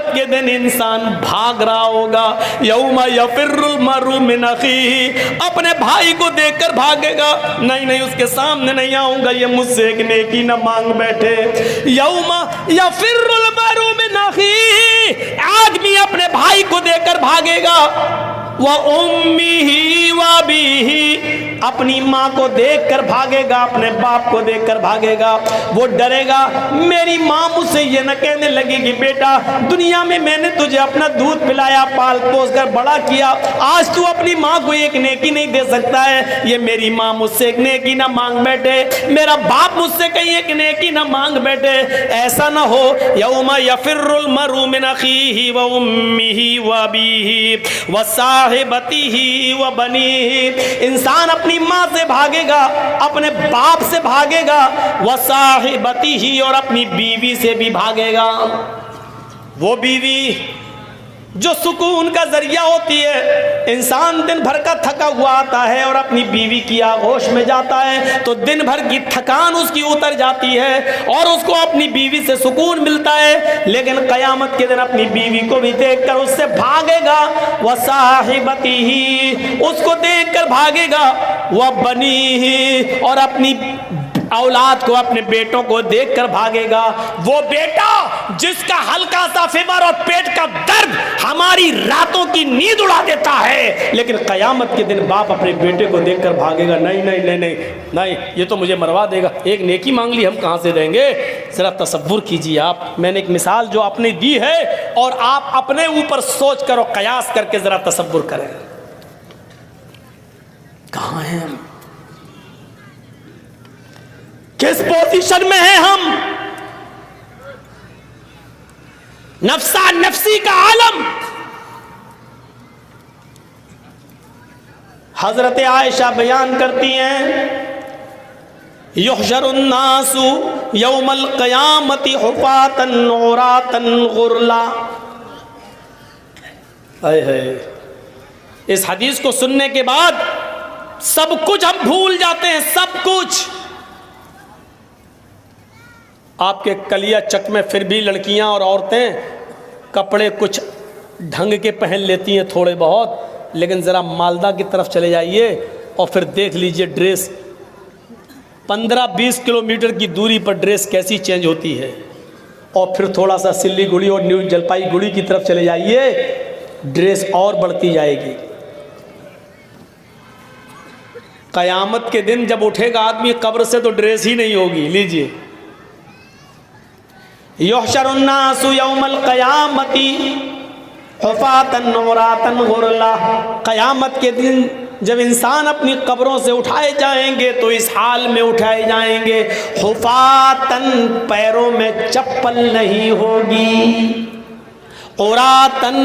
के दिन इंसान भाग रहा होगा। यौमा यफिर्रुल मरु मिन अखीही, अपने भाई को देखकर भागेगा, नहीं नहीं उसके सामने नहीं आऊंगा, ये मुझसे एक नेकी न मांग बैठे। यौमा यफिर्रुल मरु मिन अखीही, आदमी अपने भाई को देखकर भागेगा। व उम्मीही व अबीही, अपनी माँ को देखकर भागेगा, अपने बाप को देखकर भागेगा। वो डरेगा मेरी माँ मुझसे ये न कहने लगी कि बेटा दुनिया में मैंने तुझे अपना दूध पिलाया, पाल पोस कर बड़ा किया, आज तू अपनी माँ को एक नेकी नहीं दे सकता है। ये मेरी माँ मुझसे एक नेकी ना मांग बैठे, मेरा बाप मुझसे कहीं एक नेकी ना मांग बैठे। ऐसा ना हो। यौमा यफिर्रुल मरु मिन अखीही व उम्मीही व अबीही व साहिबतिही व बनीही, इंसान अपनी माँ से भागेगा, अपने बाप से भागेगा, व साहिबतिही, और अपनी बीवी से भी भागेगा। वो बीवी जो सुकून का जरिया होती है। इंसान दिन भर का थका हुआ आता है और अपनी बीवी की आगोश में जाता है तो दिन भर की थकान उसकी उतर जाती है और उसको अपनी बीवी से सुकून मिलता है। लेकिन क़यामत के दिन अपनी बीवी को भी देखकर उससे भागेगा। वह साहिबतिही, उसको देखकर भागेगा। वह बनीही, और अपनी औलाद को, अपने बेटों को देखकर भागेगा। वो बेटा जिसका हल्का सा फीवर और पेट का दर्द हमारी रातों की नींद उड़ा देता है, लेकिन कयामत के दिन बाप अपने बेटे को देखकर भागेगा, नहीं नहीं नहीं नहीं नहीं, ये तो मुझे मरवा देगा, एक नेकी मांग ली हम कहाँ से देंगे। जरा तसव्वुर कीजिए आप, मैंने एक मिसाल जो आपने दी है और आप अपने ऊपर सोच कर और कयास करके जरा तसव्वुर करें, कहाँ हैं हम, किस पोजीशन में हैं हम। नफ्सा नफ्सी का आलम। हजरत आयशा बयान करती हैं, युहशरुन नासु यौमल क़यामति हुफ़ातन औरातन गुरला। इस हदीस को सुनने के बाद सब कुछ हम भूल जाते हैं, सब कुछ। आपके कलिया चक में फिर भी लड़कियां और औरतें कपड़े कुछ ढंग के पहन लेती हैं थोड़े बहुत, लेकिन ज़रा मालदा की तरफ चले जाइए और फिर देख लीजिए ड्रेस 15-20 किलोमीटर की दूरी पर ड्रेस कैसी चेंज होती है। और फिर थोड़ा सा सिल्लीगुड़ी और न्यू जलपाईगुड़ी की तरफ चले जाइए, ड्रेस और बढ़ती जाएगी। क़यामत के दिन जब उठेगा आदमी कब्र से तो ड्रेस ही नहीं होगी। लीजिए, युहशरुन नासु यौमल क़यामति हुफ़ातन औरातन गुरला। क़यामत के दिन जब इंसान अपनी कब्रों से उठाए जाएंगे तो इस हाल में उठाए जाएंगे, हुफ़ातन, पैरों में चप्पल नहीं होगी, औरातन,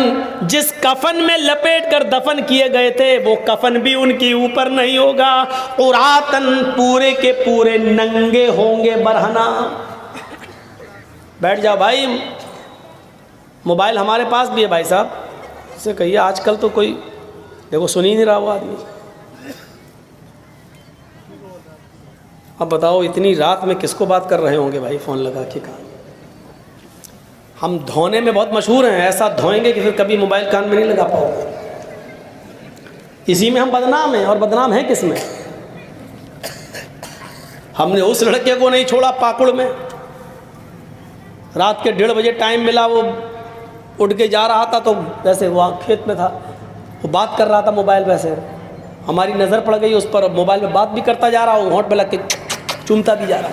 जिस कफन में लपेट कर दफन किए गए थे वो कफन भी उनके ऊपर नहीं होगा, औरातन, पूरे के पूरे नंगे होंगे, बरहना। बैठ जाओ भाई, मोबाइल हमारे पास भी है भाई साहब, इससे कहिए आजकल तो कोई देखो सुन ही नहीं रहा वो आदमी। अब बताओ इतनी रात में किसको बात कर रहे होंगे भाई फ़ोन लगा के। कहा हम धोने में बहुत मशहूर हैं, ऐसा धोएंगे कि फिर कभी मोबाइल कान में नहीं लगा पाओगे। इसी में हम बदनाम हैं, और बदनाम हैं किस में। हमने उस लड़के को नहीं छोड़ा पाकुड़ में, रात के 1:30 बजे टाइम मिला, वो उठ के जा रहा था तो वैसे वहाँ खेत में था, वो बात कर रहा था मोबाइल पे, से हमारी नज़र पड़ गई उस पर, मोबाइल पे बात भी करता जा रहा, वो होंठ पे लग के चूमता भी जा रहा।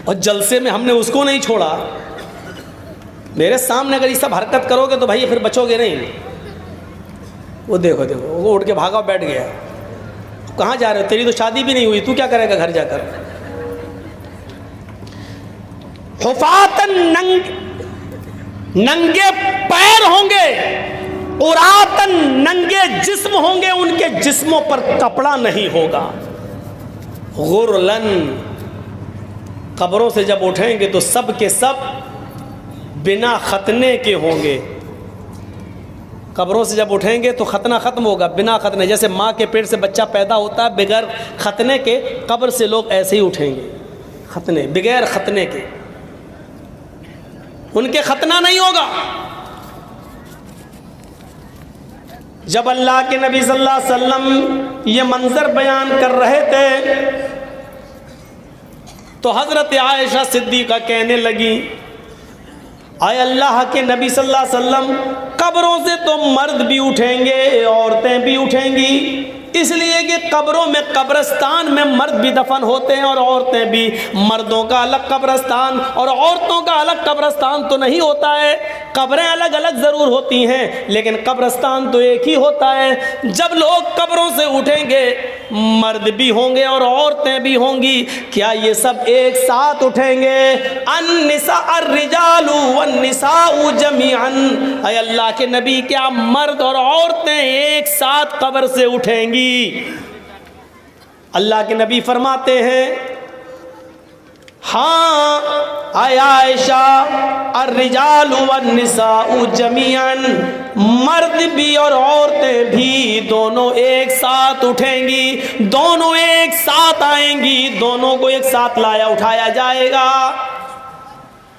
और जलसे में हमने उसको नहीं छोड़ा। मेरे सामने अगर ये सब हरकत करोगे तो भाई फिर बचोगे नहीं। वो देखो देखो वो उठ के भागा बैठ गया। कहाँ जा रहे हो, तेरी तो शादी भी नहीं हुई, तू क्या करेगा घर जाकर। हुफ़ातन, नंगे पैर होंगे, उरातन, नंगे जिस्म होंगे, उनके जिस्मों पर कपड़ा नहीं होगा। गुरलन, कब्रों से जब उठेंगे तो सब के सब बिना खतने के होंगे। कब्रों से जब उठेंगे तो खतना ख़त्म होगा, बिना खतने। जैसे माँ के पेट से बच्चा पैदा होता है बगैर खतने के, कब्र से लोग ऐसे ही उठेंगे, खतने बगैर खतने के। उनके खतना नहीं होगा। जब अल्लाह के नबी सल्लल्लाहु अलैहि वसल्लम ये मंजर बयान कर रहे थे तो हज़रत आयशा सिद्दीक़ा कहने लगी, आए अल्लाह के नबी सल्लल्लाहु अलैहि वसल्लम, कब्रों से तो मर्द भी उठेंगे औरतें भी उठेंगी, इसलिए कि कब्रों में कब्रिस्तान में मर्द भी दफन होते हैं और औरतें भी। मर्दों का अलग कब्रिस्तान और औरतों का अलग कब्रिस्तान तो नहीं होता है, कब्रें अलग अलग ज़रूर होती हैं लेकिन कब्रिस्तान तो एक ही होता है। जब लोग कब्रों से उठेंगे मर्द भी होंगे और औरतें भी होंगी, क्या ये सब एक साथ उठेंगे? अन्निसा अर्रिजालु वन्निसाउ जमीअन, ऐ अल्लाह के नबी, क्या मर्द और औरतें एक साथ कब्र से उठेंगी? अल्लाह के नबी फरमाते हैं, हाँ आयशा, अर्रिजालु वन्निसाउ जमीअन, मर्द भी और औरतें भी दोनों एक साथ उठेंगी, दोनों एक साथ आएंगी, दोनों को एक साथ लाया उठाया जाएगा।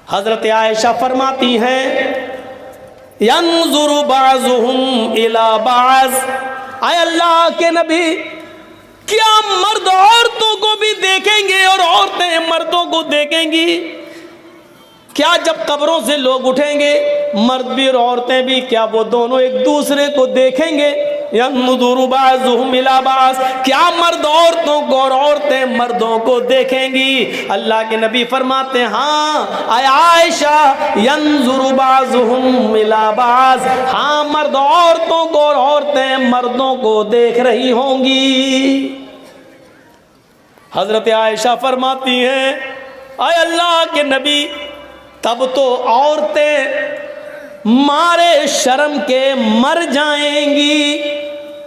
हजरत आयशा फरमाती हैं, यंजुरु बाज़ुहुम इला बाज़, आय अल्लाह के नबी, क्या मर्द औरतों को भी देखेंगे और औरतें मर्दों को देखेंगी? क्या जब कब्रों से लोग उठेंगे मर्द भी और औरतें भी, क्या वो दोनों एक दूसरे को देखेंगे? यंजुरु बाज़ुहुम इला बाज़, क्या मर्द औरतों को और औरतें मर्दों को देखेंगी? अल्लाह के नबी फरमाते हैं, हाँ आयशा, यंजुरु बाज़ुहुम इला बाज़, हाँ मर्द औरतों को और औरतें मर्दों को देख रही होंगी। हजरत आयशा फरमाती हैं, आय अल्लाह के नबी, तब तो औरतें मारे शर्म के मर जाएंगी,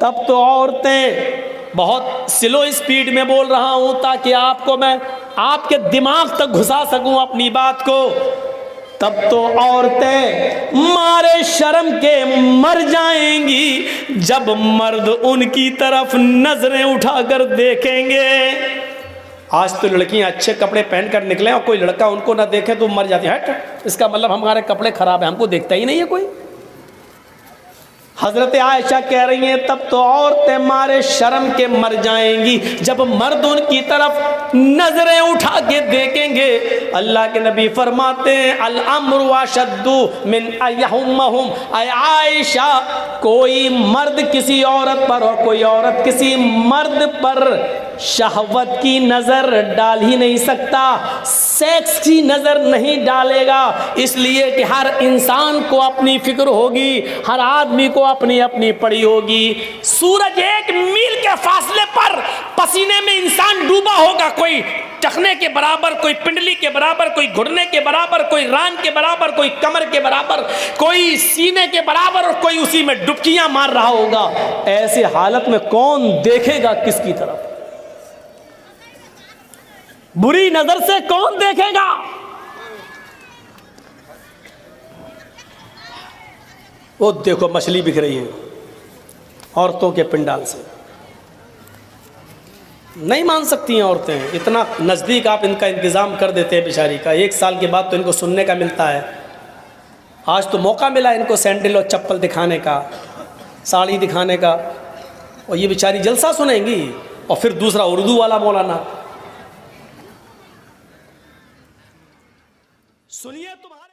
तब तो औरतें, बहुत स्लो स्पीड में बोल रहा हूं ताकि आपको मैं आपके दिमाग तक घुसा सकूं अपनी बात को, तब तो औरतें मारे शर्म के मर जाएंगी जब मर्द उनकी तरफ नजरें उठाकर देखेंगे। आज तो लड़कियां अच्छे कपड़े पहन कर निकले और कोई लड़का उनको ना देखे तो मर जाती है, इसका मतलब हमारे कपड़े खराब है, हमको देखता ही नहीं है कोई। हजरत आयशा कह रही हैं, तब तो औरतें मारे शर्म के मर जाएंगी जब मर्द उनकी तरफ नजरें उठा के देखेंगे। अल्लाह के नबी फरमाते हैं, अल अम्रु अशद्दु मिन अयहुम्महुम, आयशा, कोई मर्द किसी औरत पर और कोई औरत किसी मर्द पर शहवत की नज़र डाल ही नहीं सकता, सेक्स की नज़र नहीं डालेगा, इसलिए कि हर इंसान को अपनी फिक्र होगी, हर आदमी को अपनी अपनी पड़ी होगी। सूरज 1 मील के फासले पर पसीने में इंसान डूबा होगा, कोई टखने के बराबर, कोई पिंडली के बराबर, कोई घुटने के बराबर, कोई रान के बराबर, कोई कमर के बराबर, कोई सीने के बराबर और कोई उसी में डुबकियां मार रहा होगा। ऐसे हालत में कौन देखेगा किसकी तरफ? बुरी नजर से कौन देखेगा? वो देखो मछली बिक रही है औरतों के पिंडाल से, नहीं मान सकती हैं औरतें, इतना नज़दीक आप इनका इंतज़ाम कर देते हैं बेचारी का। 1 साल के बाद तो इनको सुनने का मिलता है। आज तो मौका मिला इनको सैंडल और चप्पल दिखाने का, साड़ी दिखाने का, और ये बेचारी जलसा सुनेंगी। और फिर दूसरा उर्दू वाला मौलाना, सुनिए तुम्हारे